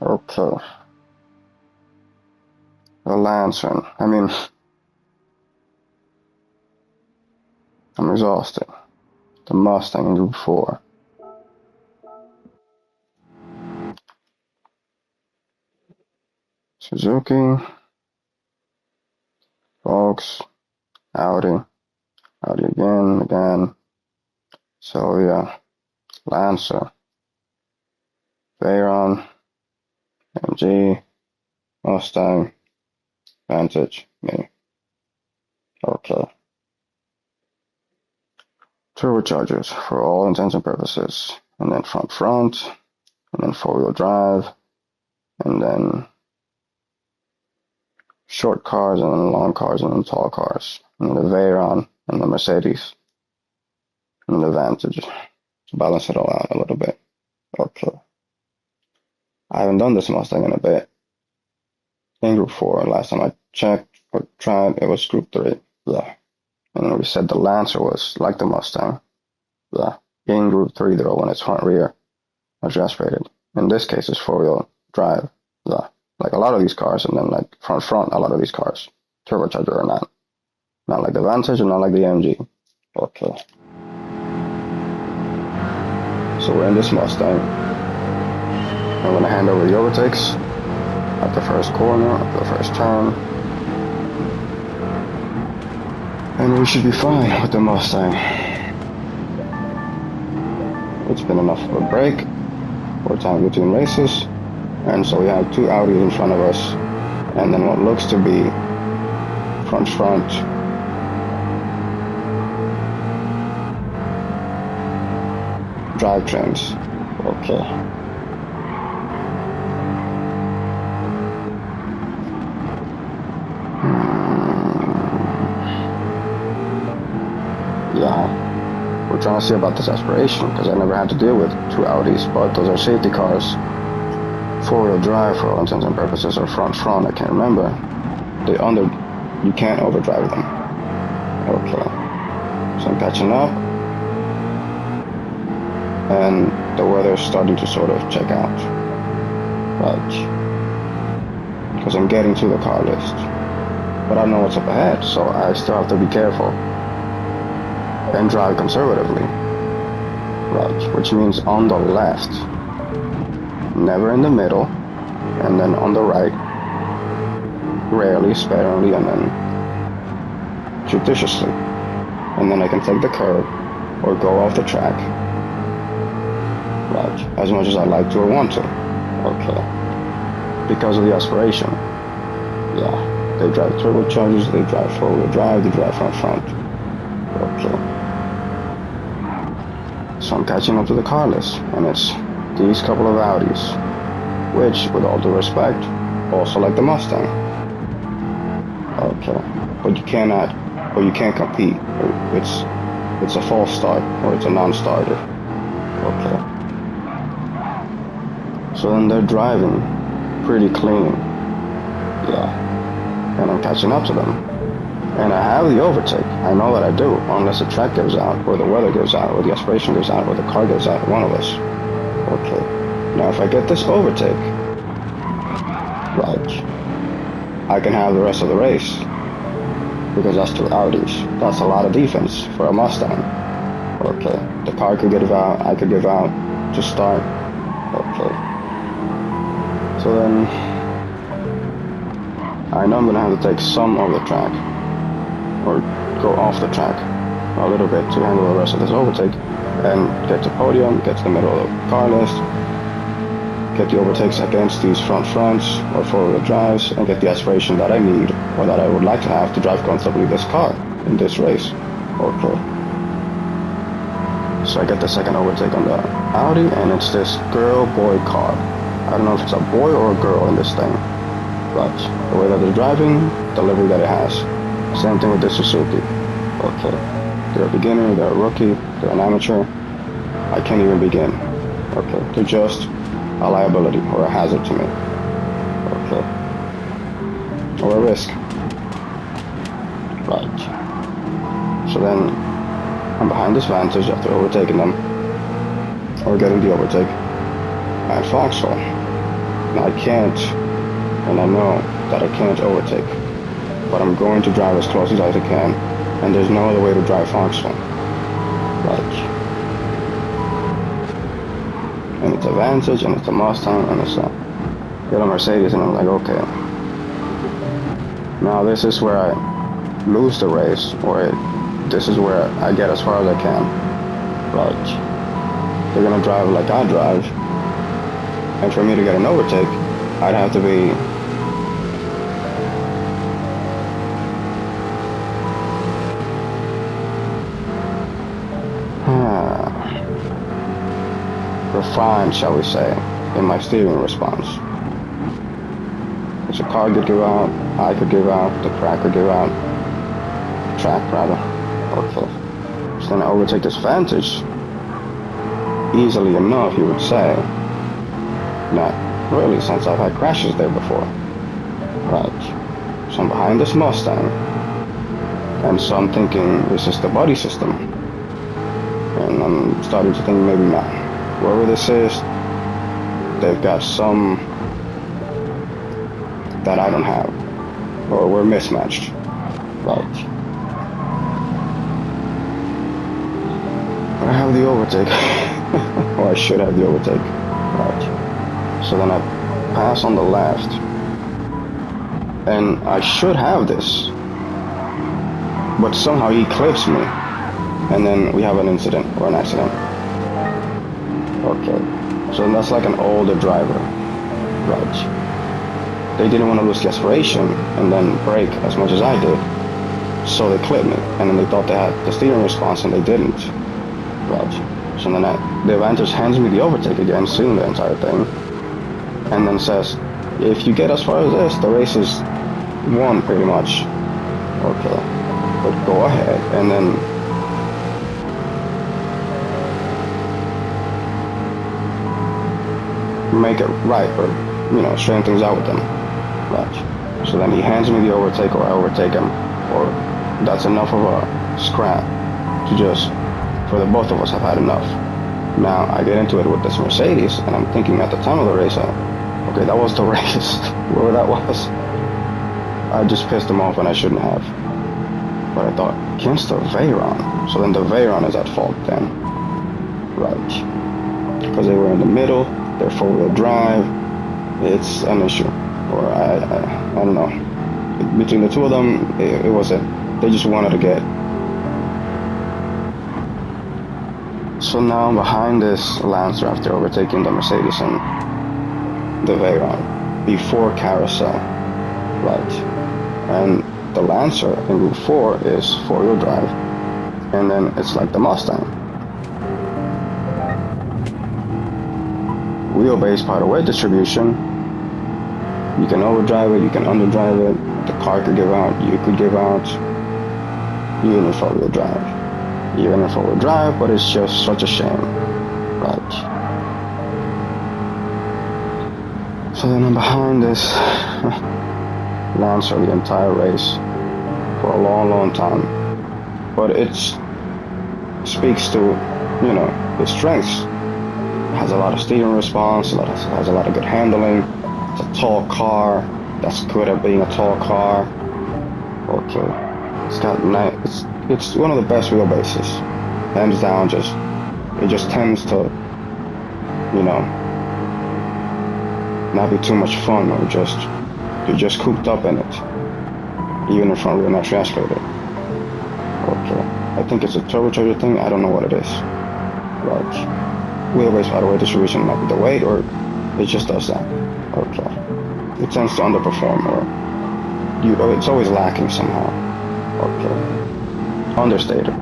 Okay. The Lantern. I'm exhausted. The Mustang in Group 4. Suzuki, Volks, Audi, Audi again, Silvia, Lancer, Veyron, MG, Mustang, Vantage, me. Okay. Turbochargers for all intents and purposes. And then front, and then four-wheel drive, and then short cars, and then long cars, and then tall cars. And the Veyron, and the Mercedes, and the Vantage. To balance it all out a little bit. Okay. I haven't done this Mustang in a bit. In Group 4, last time I checked or tried, it was Group 3. Blah. And we said the Lancer was like the Mustang. Blah. In Group 3, though, when it's front rear, adjust rated. In this case, it's four-wheel drive. Blah. Like a lot of these cars, and then like front, a lot of these cars. Turbocharger or not. Not like the Vantage and not like the MG. Okay. So we're in this Mustang. I'm going to hand over the overtakes at the first corner, at the first turn. And we should be fine with the Mustang. It's been enough of a break. 4 times between races. And so we have 2 Audis in front of us. And then what looks to be front drivetrains. Okay. Yeah, we're trying to see about this aspiration because I never had to deal with 2 Audis, but those are safety cars. 4-wheel drive for all intents and purposes, or front, I can't remember. You can't overdrive them. Okay. So I'm catching up. And the weather's starting to sort of check out. Right. Because I'm getting to the car list. But I don't know what's up ahead, so I still have to be careful. And drive conservatively. Right. Which means on the left. Never in the middle. And then on the right. Rarely, sparingly, and then judiciously. And then I can take the curb or go off the track. Right. As much as I like to or want to. Okay. Because of the aspiration. Yeah. They drive turbochargers, they drive four-wheel drive, they drive front. Okay. So I'm catching up to the car list, and it's these couple of Audis, which, with all due respect, also like the Mustang. Okay. But you can't compete. It's a false start, or it's a non-starter. Okay. So then they're driving pretty clean. Yeah. And I'm catching up to them. And I have the overtake. I know that I do, unless the track gives out, or the weather gives out, or the aspiration gives out, or the car gives out, one of us. Okay. Now if I get this overtake, right, I can have the rest of the race. Because that's 2 Audis. That's a lot of defense for a Mustang. Okay. The car could give out, I could give out to start. Okay. So then, I know I'm going to have to take some of the track, or go off the track a little bit to handle the rest of this overtake, and get to podium, get to the middle of the car list, get the overtakes against these fronts, or four-wheel drives, and get the aspiration that I need, or that I would like to have to drive comfortably this car in this race. Okay. So I get the second overtake on the Audi, and it's this girl-boy car. I don't know if it's a boy or a girl in this thing, but the way that they're driving, the livery that it has. Same thing with the Suzuki. Okay. They're a beginner, they're a rookie, they're an amateur. I can't even begin. Okay. They're just a liability or a hazard to me. Okay. Or a risk. Right. So then I'm behind this Vantage after overtaking them, or getting the overtake at Foxhole. I can't, and I know that I can't overtake, but I'm going to drive as close as I can, and there's no other way to drive functional. Like, and it's a Vantage, and it's a Mustang, and it's a little Mercedes, and I'm like, okay. Now this is where I lose the race, or this is where I get as far as I can. Like, they're gonna drive like I drive, and for me to get an overtake, I'd have to be refined, shall we say, in my steering response. Which a car could give out, I could give out, the track could give out. Track, rather. Okay. So then I overtake this Vantage easily enough, you would say. Not really, since I've had crashes there before. Right. So I'm behind this Mustang. And so I'm thinking, it's just the body system. And I'm starting to think maybe not. Whoever this is, they've got some that I don't have, or we're mismatched. Right. But I have the overtake, or I should have the overtake. Right. So then I pass on the left, and I should have this, but somehow he clips me, and then we have an incident, or an accident. Okay, so that's like an older driver, right? They didn't want to lose the aspiration and then brake as much as I did, so they clipped me, and then they thought they had the steering response and they didn't, right? So then the Vantage hands me the overtake again, seeing the entire thing, and then says, if you get as far as this, the race is won pretty much. Okay, but go ahead, and then make it right, or, you know, straighten things out with them. Right. So then he hands me the overtake, or I overtake him, or that's enough of a scrap to just, for the both of us have had enough. Now I get into it with this Mercedes, and I'm thinking at the time of the race, okay, that was the race, whoever that was. I just pissed him off and I shouldn't have. But I thought, against the Veyron, so then the Veyron is at fault then. Right. Because they were in the middle, they're four-wheel drive, it's an issue. Or I don't know. Between the two of them, it was they just wanted to get. So now I'm behind this Lancer after overtaking the Mercedes and the Veyron before Carousel, right? And the Lancer in Route 4 is four-wheel drive, and then it's like the Mustang. Wheelbase power weight distribution. You can overdrive it, you can underdrive it, the car could give out, you could give out, even in four-wheel drive. Even in four-wheel drive, but it's just such a shame. Right. So then I'm behind this Lancer the entire race for a long, long time. But it speaks to, you know, his strengths. It has a lot of steering response, has a lot of good handling. It's a tall car. That's good at being a tall car. Okay. It's got it's one of the best wheelbases. Hands down, it just tends to, you know, not be too much fun, or you're just cooped up in it. Even in front wheel, not translated. Okay. I think it's a turbocharger thing, I don't know what it is. Right. Wheelbase power weight distribution might be the weight, or it just does that. Okay. It tends to underperform, or it's always lacking somehow. Okay. Understated.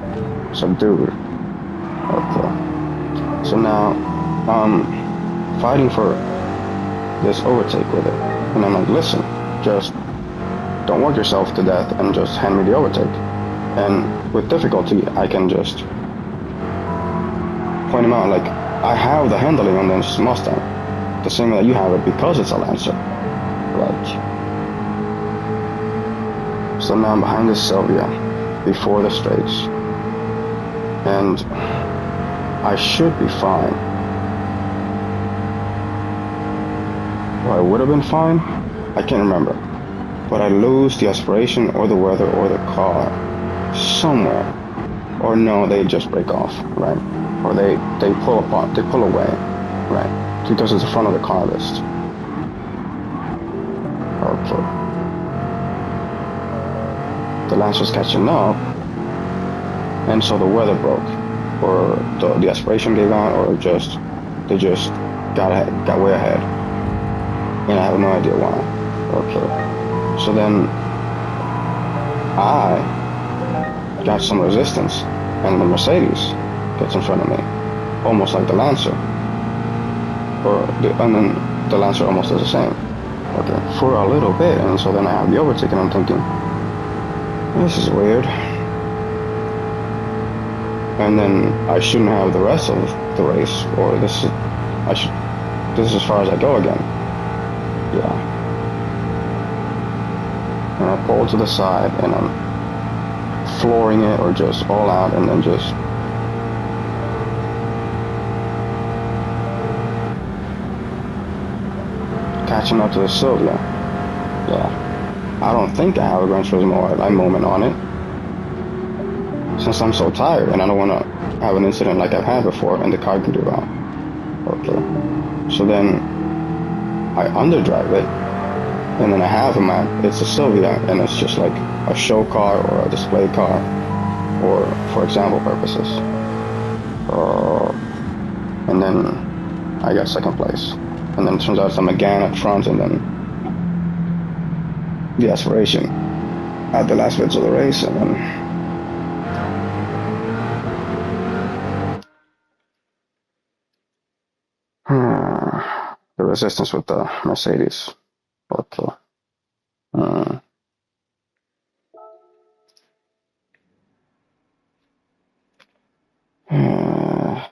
Subdued. Okay. So now, fighting for this overtake with it. And I'm like, listen, just don't work yourself to death and just hand me the overtake. And with difficulty, I can just point him out, like, I have the handling on this Mustang, the same way that you have it, because it's a Lancer. Right. So now I'm behind this Sylvia, before the straights, and I should be fine. or I would have been fine. I can't remember. But I lose the aspiration or the weather or the car somewhere. Or no, they just break off, right? Or they pull apart, they pull away, right? Because it's the front of the car list. Okay. The Lancer's catching up, and so the weather broke, or the aspiration gave out, or just they just got way ahead, and I have no idea why. Okay. So then I got some resistance, and the Mercedes gets in front of me, almost like the Lancer, and then the Lancer almost does the same. Okay, for a little bit, and so then I have the overtake, and I'm thinking, this is weird. And then I shouldn't have the rest of the race, or this is as far as I go again. Yeah. And I pull to the side, and I'm flooring it, or just all out, and then just catching up to the Sylvia. Yeah. I don't think I have a Gran Turismo moment on it, since I'm so tired and I don't want to have an incident like I've had before and the car can do that. Okay. So then I underdrive it, and then I have a map. It's a Sylvia, and it's just like a show car or a display car, or for example purposes. And then I got second place. And then it turns out I'm again at front, and then the aspiration at the last bits of the race, and then the resistance with the Mercedes. Okay. Uh, uh,